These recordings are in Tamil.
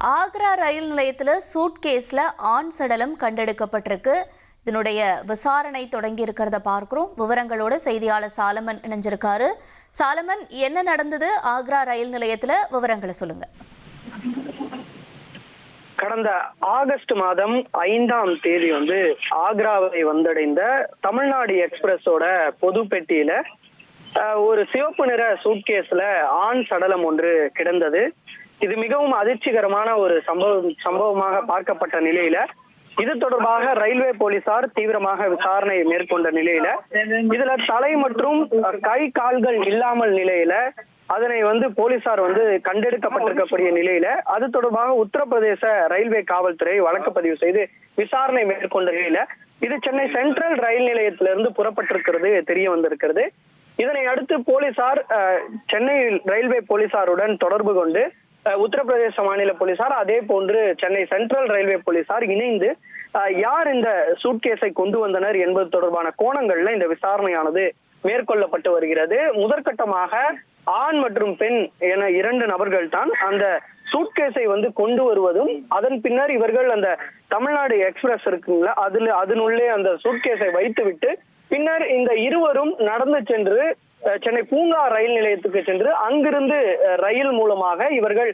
ஆக்ரா ரயில் நிலையத்தில் சூட்கேஸில் ஆண் சடலம் கண்டெடுக்கப்பட்டிருக்கு. இதனுடைய விசாரணை தொடங்கி இருக்கிறத பார்க்கிறோம். விவரங்களோட செய்தியாளர் சாலமன் இணைஞ்சிருக்காரு. சாலமன், என்ன நடந்தது ஆக்ரா ரயில் நிலையத்தில்? விவரங்களை சொல்லுங்க. கடந்த ஆகஸ்ட் மாதம் 5ஆம் தேதி ஆக்ராவை வந்தடைந்த தமிழ்நாடு எக்ஸ்பிரஸோட பொது பெட்டியில ஒரு சிவப்பு நிற சூட்கேஸ்ல ஆண் சடலம் ஒன்று கிடந்தது. இது மிகவும் அதிர்ச்சிகரமான ஒரு சம்பவமாக பார்க்கப்பட்ட நிலையில இது தொடர்பாக ரயில்வே போலீசார் தீவிரமாக விசாரணை மேற்கொண்ட நிலையில இதுல தலை மற்றும் கை கால்கள் இல்லாமல் நிலையில அதனை போலீசார் கண்டெடுக்கப்பட்டிருக்கக்கூடிய நிலையில அது தொடர்பாக உத்தரப்பிரதேச ரயில்வே காவல்துறை வழக்கு பதிவு செய்து விசாரணை மேற்கொண்ட நிலையில இது சென்னை சென்ட்ரல் ரயில் நிலையத்திலிருந்து புறப்பட்டிருக்கிறது தெரிய வந்திருக்கிறது. இதனை அடுத்து போலீசார் சென்னை ரயில்வே போலீசாருடன் தொடர்பு கொண்டு உத்தரப்பிரதேச மாநில போலீசார் அதே போன்று சென்னை சென்ட்ரல் ரயில்வே போலீசார் இணைந்து யார் இந்த சூட்கேஸை கொண்டு வந்தனர் என்பது தொடர்பான கோணங்கள்ல இந்த விசாரணையானது மேற்கொள்ளப்பட்டு வருகிறது. முதற்கட்டமாக ஆண் மற்றும் பெண் என 2 நபர்கள் தான் அந்த சூட்கேஸை கொண்டு வருவதும் அதன் பின்னர் இவர்கள் அந்த தமிழ்நாடு எக்ஸ்பிரஸ் இருக்குங்களா அதனுள்ளே அந்த சூட்கேஸை வைத்துவிட்டு பின்னர் இந்த இருவரும் நடந்து சென்று சென்னை பூங்கா ரயில் நிலையத்துக்கு சென்று அங்கிருந்து ரயில் மூலமாக இவர்கள்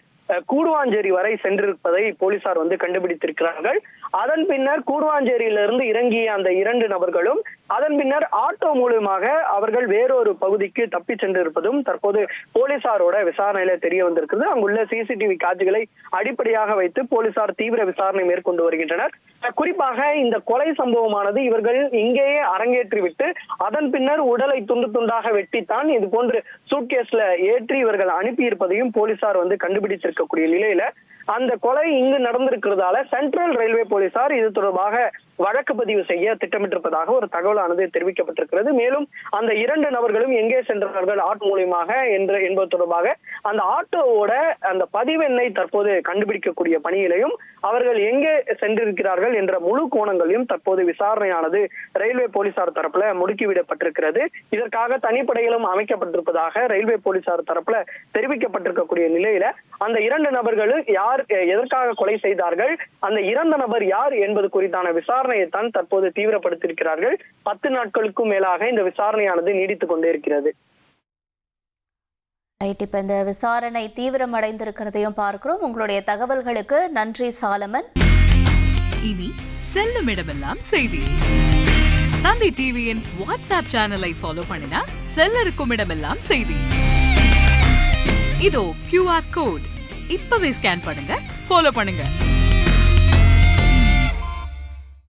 கூடுவாஞ்சேரி வரை சென்றிருப்பதை போலீசார் கண்டுபிடித்திருக்கிறார்கள். அதன் பின்னர் கூடுவாஞ்சேரியிலிருந்து இறங்கிய அந்த 2 நபர்களும் அதன் பின்னர் ஆட்டோ மூலமாக அவர்கள் வேறொரு பகுதிக்கு தப்பி சென்றிருப்பதும் தற்போது போலீசாரோட விசாரணையில தெரிய வந்திருக்கிறது. அங்குள்ள சிசிடிவி காட்சிகளை அடிப்படையாக வைத்து போலீசார் தீவிர விசாரணை மேற்கொண்டு வருகின்றனர். குறிப்பாக இந்த கொலை சம்பவமானது இவர்கள் இங்கேயே அரங்கேற்றிவிட்டு அதன் பின்னர் உடலை துண்டு துண்டாக வெட்டித்தான் இது போன்று சூட்கேஸ்ல ஏற்றி இவர்கள் அனுப்பி இருப்பதையும் போலீசார் கண்டுபிடித்திருக்கக்கூடிய நிலையில அந்த கொலை இங்கு நடந்திருக்கிறதால சென்ட்ரல் ரயில்வே போலீசார் இது தொடர்பாக வழக்கு பதிவு செய்ய திட்டமிட்டிருப்பதாக ஒரு தகவலானது தெரிவிக்கப்பட்டிருக்கிறது. மேலும் அந்த 2 நபர்களும் எங்கே சென்றார்கள் ஆட்டோ மூலியமாக என்பது தொடர்பாக அந்த ஆட்டோவோட அந்த பதிவெண்ணை தற்போது கண்டுபிடிக்கக்கூடிய பணியிலையும் அவர்கள் எங்கே சென்றிருக்கிறார்கள் என்ற முழு கோணங்களையும் தற்போது விசாரணையானது ரயில்வே போலீசார் தரப்புல முடுக்கிவிடப்பட்டிருக்கிறது. இதற்காக தனிப்படைகளும் அமைக்கப்பட்டிருப்பதாக ரயில்வே போலீசார் தரப்புல தெரிவிக்கப்பட்டிருக்கக்கூடிய நிலையில அந்த 2 நபர்களும் யார் எதற்காக கொலை செய்தார்கள், அந்த இறந்த நபர் யார் என்பது குறித்தான விசாரணையை தான் தற்போது தீவிரப்படுத்தியிருக்கிறார்கள். 10 நாட்களுக்கும் மேலாக இந்த விசாரணையானது நீடித்துக் கொண்டே இருக்கிறது. இப்ப இந்த விசாரணை தீவிரமடைந்திருக்கிறதையும் பார்க்கிறோம். உங்களுடைய தகவல்களுக்கு நன்றி சாலமன். இனி செல்லும் இடமெல்லாம் செய்தி. தந்தை டிவியின் வாட்ஸ்அப் சேனலை ஃபாலோ பண்ணினா செல்ல இருக்கும் இடமெல்லாம் செய்தி. இதோ QR கோட் இப்பவே ஸ்கேன் பண்ணுங்க, ஃபாலோ பண்ணுங்க.